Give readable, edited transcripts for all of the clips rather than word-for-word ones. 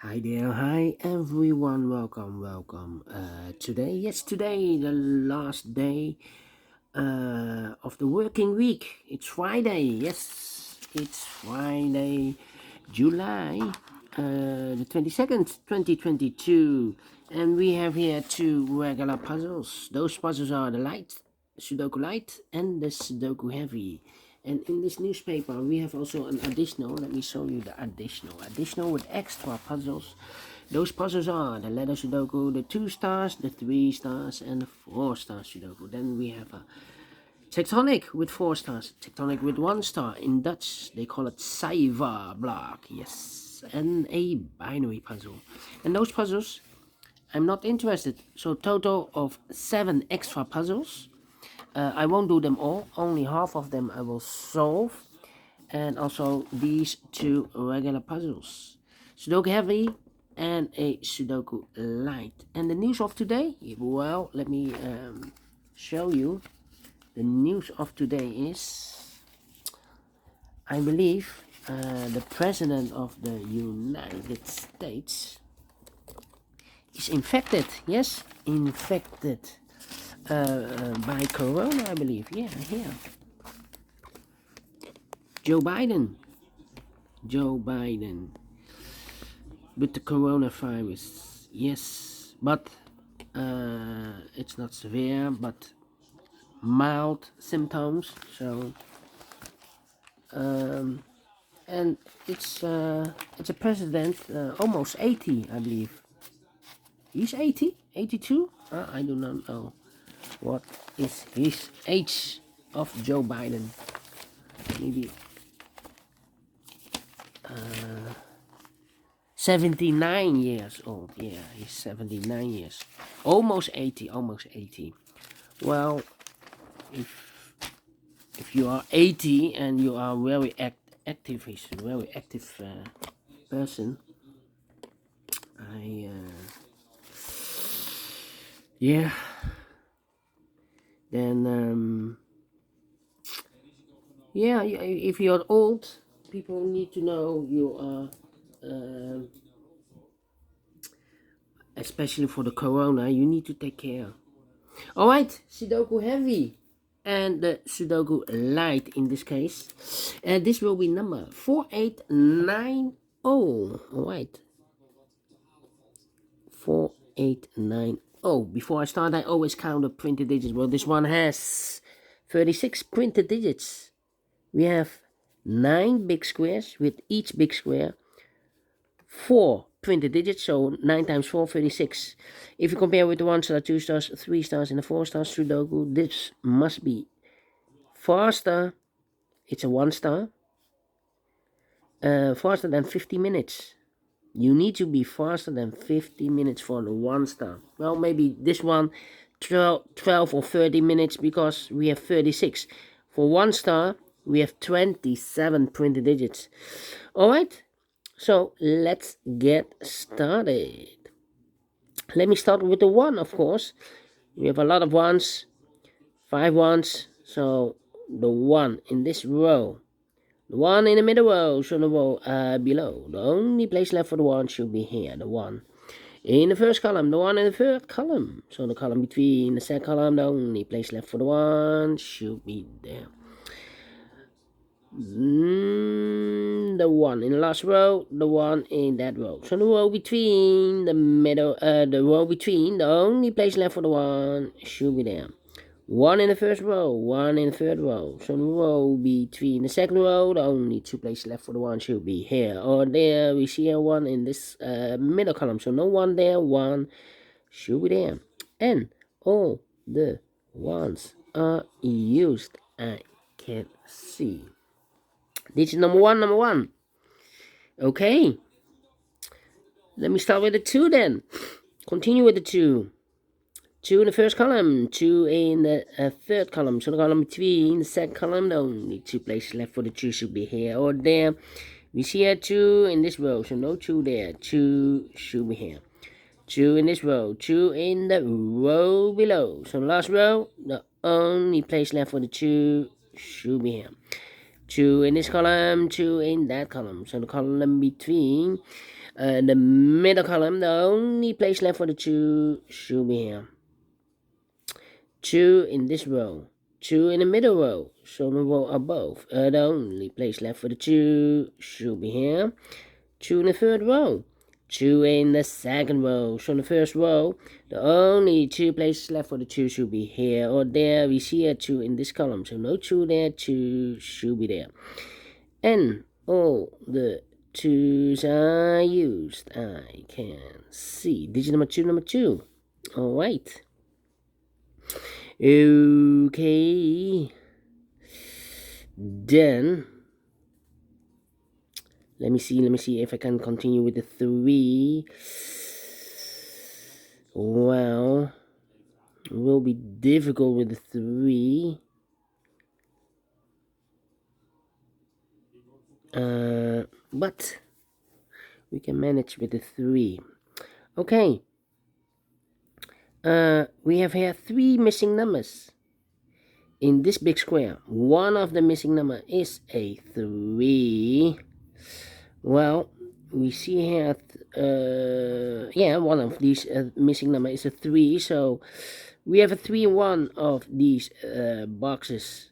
Hi there, hi everyone, welcome. Today, the last day of the working week. It's Friday, yes, it's Friday, July the 22nd, 2022. And we have here two regular puzzles. Those puzzles are the Light, Sudoku Light, and the Sudoku Heavy. And in this newspaper, we have also an additional. Let me show you the additional with extra puzzles. Those puzzles are the letter Sudoku, the 2 stars, the 3 stars, and the 4 star Sudoku. Then we have a tectonic with 4 stars, tectonic with 1 star. In Dutch, they call it Cyber block. Yes, and a binary puzzle. And those puzzles, I'm not interested. So total of 7 extra puzzles. I won't do them all, only half of them I will solve. And also these two regular puzzles. Sudoku Heavy and a Sudoku Light. And the news of today? Well, let me show you. The news of today is, I believe, the President of the United States is infected. Yes, infected. By corona, I believe. Yeah, here. Joe Biden with the coronavirus. Yes, but it's not severe, but mild symptoms. So, and it's a president, almost 80, I believe. He's 80, 82. I do not know what is his age of Joe Biden. Maybe 79 years old. Yeah, he's 79 years. Almost 80, almost 80. Well, if you are 80 and you are very active, he's a very active person. Yeah. Then yeah, if you're old, people need to know you are, especially for the corona, you need to take care. All right, Sudoku Heavy and the Sudoku Light in this case. This will be number 4890. All right, 4890. Before I start, I always count the printed digits. Well, this one has 36 printed digits. We have 9 big squares, with each big square 4 printed digits, so 9 times 4, 36. If you compare with the 1 star, 2 stars, 3 stars, and the 4 stars Sudoku, this must be faster. It's a 1 star. Faster than 50 minutes. You need to be faster than 50 minutes for the 1 star. Well, maybe this one 12 or 30 minutes, because we have 36. For 1 star, we have 27 printed digits. Alright, so let's get started. Let me start with the 1, of course. We have a lot of 1s, 5 1s. So the 1 in this row, the 1 in the middle row, so the row below. The only place left for the 1 should be here, the 1. In the first column, the 1 in the third column. So the column between the second column, the only place left for the 1 should be there. The 1 in the last row, the 1 in that row. So the row between the middle, the only place left for the 1 should be there. 1 in the first row, 1 in the third row. So the row between the second row, the only 2 places left for the 1 should be here or there. We see a 1 in this middle column, so no 1 there, 1 should be there. And all the 1s are used, I can see. Digit number 1. Okay. Let me start with the 2 then. Continue with the 2. 2 in the first column, 2 in the third column. So the column between the second column, the only 2 places left for the 2 should be here or there. We see a 2 in this row, so no 2 there. 2 should be here. 2 in this row, 2 in the row below. So the last row, the only place left for the 2 should be here. 2 in this column, 2 in that column. So the column between the middle column, the only place left for the 2 should be here. 2 in this row, 2 in the middle row, so the row above. The only place left for the 2 should be here. 2 in the third row, 2 in the second row, so in the first row, the only 2 places left for the 2 should be here or there. We see a 2 in this column, so no 2 there, 2 should be there. And all the 2's are used. I can see digit number 2. All right. Okay. Then let me see if I can continue with the 3. Well, it will be difficult with the 3. But we can manage with the 3. Okay. We have here 3 missing numbers in this big square. One of the missing number is a 3. Well, we see here, one of these missing number is a 3. So we have a 3 in one of these boxes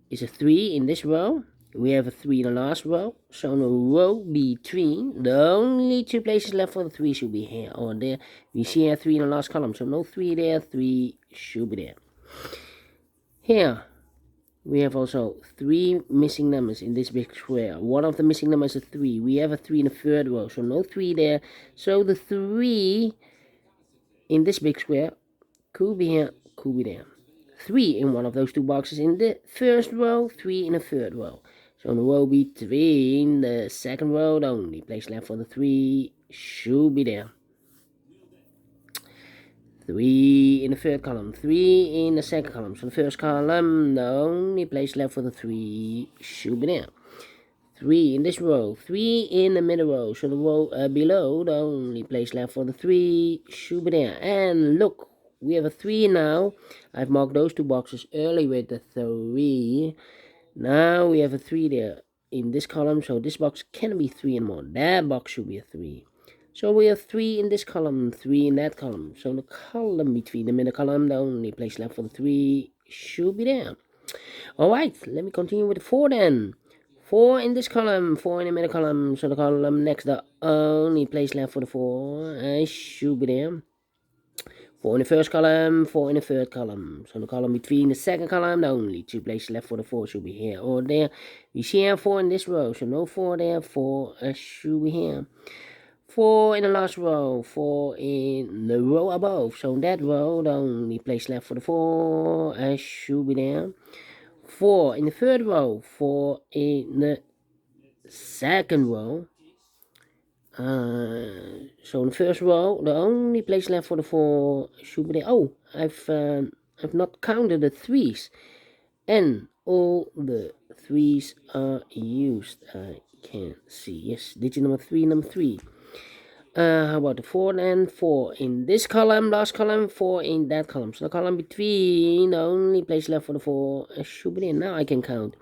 is a 3 in this row. We have a 3 in the last row. So in the row between, the only 2 places left for the 3 should be here or there. We see here 3 in the last column. So no 3 there, 3 should be there. Here, we have also 3 missing numbers in this big square. One of the missing numbers is a 3. We have a 3 in the third row. So no 3 there. So the 3 in this big square could be here, could be there. 3 in one of those 2 boxes in the first row, 3 in the third row. So in the row between the second row, the only place left for the 3 should be there. 3 in the third column, 3 in the second column. So the first column, the only place left for the 3 should be there. 3 in this row, 3 in the middle row. So the row below, the only place left for the 3 should be there. And look, we have a 3 now. I've marked those 2 boxes early with the 3. Now we have a 3 there in this column. So this box can be 3 and more. That box should be a 3. So we have 3 in this column, 3 in that column. So the column between the middle column, the only place left for the 3 should be there. Alright, let me continue with the 4 then. 4 in this column, 4 in the middle column. So the column next, the only place left for the 4 should be there. 4 in the first column, 4 in the third column. So the column between the second column, the only 2 places left for the 4 should be here or there. We see here 4 in this row, so no 4 there, 4 should be here. 4 in the last row, 4 in the row above. So in that row, the only place left for the 4 should be there. 4 in the third row, 4 in the second row. So in the first row, the only place left for the 4 should be there. Oh, I've not counted the 3's, and all the 3's are used. I can see. Yes, digit number 3. How about the 4 then? 4 in this column, last column, 4 in that column. So the column between, the only place left for the 4 should be there. Now I can count.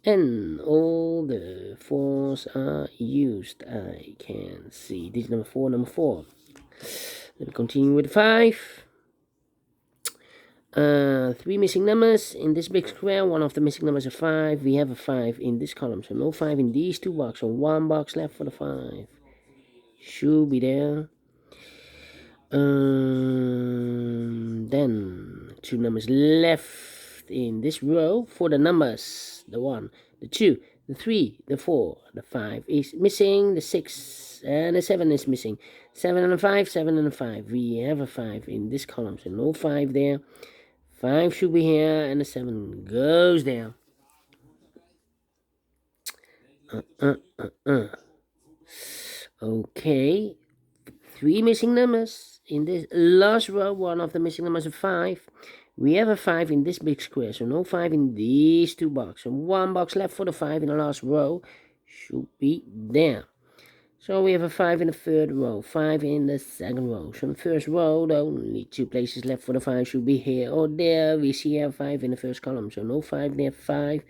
And all the 4's are used. I can see. Digit number 4. Let me continue with 5. 3 missing numbers in this big square. One of the missing numbers is 5. We have a 5 in this column. So no 5 in these 2 boxes. So 1 box left for the 5. Should be there. Then 2 numbers left in this row for the numbers. The 1, the 2, the 3, the 4, the 5 is missing. The 6 and the 7 is missing. 7 and a 5, 7 and a 5. We have a 5 in this column, so no 5 there. 5 should be here, and the 7 goes there. Okay, 3 missing numbers in this last row. One of the missing numbers is 5. We have a 5 in this big square, so no 5 in these 2 boxes. So 1 box left for the 5 in the last row should be there. So we have a 5 in the third row, 5 in the second row. So in the first row, the only 2 places left for the 5 should be here or there. We see here 5 in the first column, so no 5 there, 5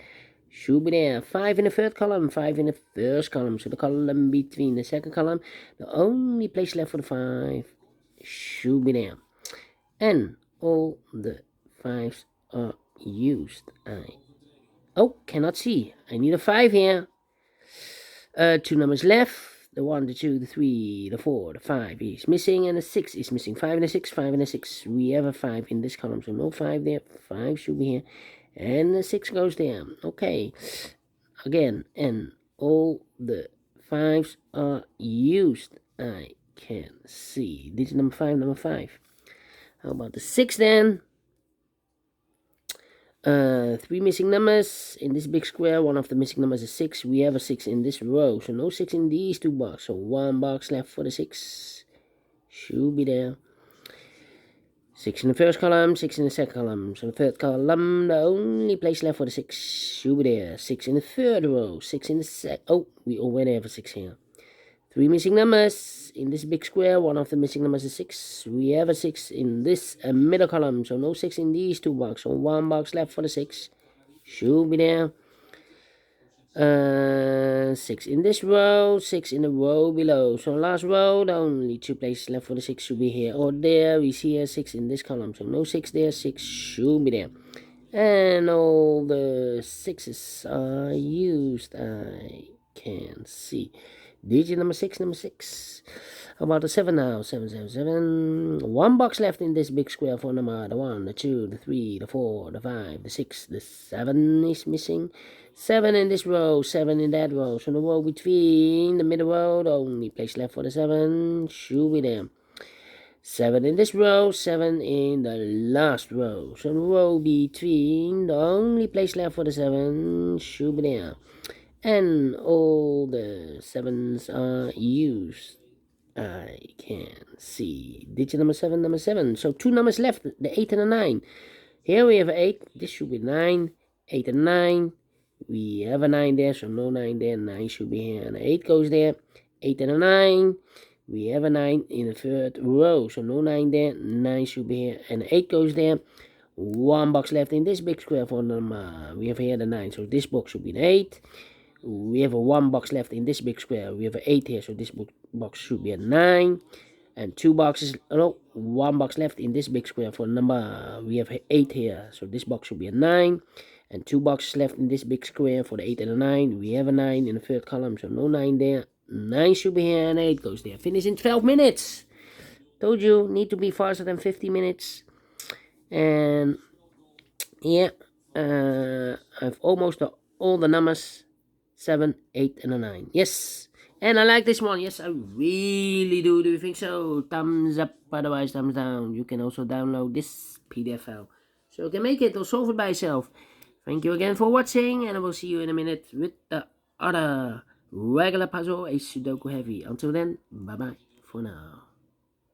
should be there. 5 in the third column, 5 in the first column. So the column between the second column, the only place left for the 5 should be there. And all the 5s are used. Cannot see. I need a 5 here. 2 numbers left. The 1, the 2, the 3, the 4, the 5 is missing, and the 6 is missing. 5 and a 6, 5 and a 6. We have a 5 in this column, so no 5 there. 5 should be here. And the 6 goes there. Okay. Again, and all the 5s are used. I can see. Digit number 5, number 5. How about the 6 then? 3 missing numbers in this big square. One of the missing numbers is 6. We have a 6 in this row, so no 6 in these 2 boxes. So 1 box left for the 6. Should be there. 6 in the first column, 6 in the second column. So the third column, the only place left for the 6 should be there. 6 in the third row, 6 in the second. We already have a 6 here. 3 missing numbers in this big square. One of the missing numbers is 6. We have a 6 in this middle column, so no 6 in these 2 boxes. So 1 box left for the 6. Should be there. 6 in this row, 6 in the row below. So last row, the only 2 places left for the 6 should be here or there. We see a 6 in this column, so no 6 there. 6 should be there. And all the 6s are used. I can see. Digit number 6, number 6. How about the 7 now? 7, 7, 7. 1 box left in this big square for number. The 1, the 2, the 3, the 4, the 5, the 6, the 7 is missing. 7 in this row, 7 in that row. So the row between the middle row, the only place left for the 7 should be there. 7 in this row, 7 in the last row. So the row between, the only place left for the 7 should be there. And all the 7s are used. I can see. Digit number 7, number 7. So 2 numbers left, the 8 and the 9. Here we have 8. This should be 9. 8 and 9. We have a 9 there, so no 9 there. 9 should be here. And the 8 goes there. 8 and a 9. We have a 9 in the third row, so no 9 there. 9 should be here. And the 8 goes there. 1 box left in this big square for number. We have here the 9, so this box should be the 8. We have a 1 box left in this big square. We have an 8 here, so this box should be a 9. And 2 boxes, 1 box left in this big square for number. We have 8 here, so this box should be a 9. And 2 boxes left in this big square for the 8 and the 9. We have a 9 in the third column, so no 9 there. 9 should be here, and 8 goes there. Finish in 12 minutes. Told you, need to be faster than 50 minutes. And yeah, I've almost all the numbers. 7, 8, and a 9. Yes. And I like this one. Yes, I really do. Do you think so? Thumbs up, otherwise thumbs down. You can also download this PDF file, so you can make it or solve it by yourself. Thank you again for watching, and I will see you in a minute with the other regular puzzle, a Sudoku heavy. Until then, bye-bye for now.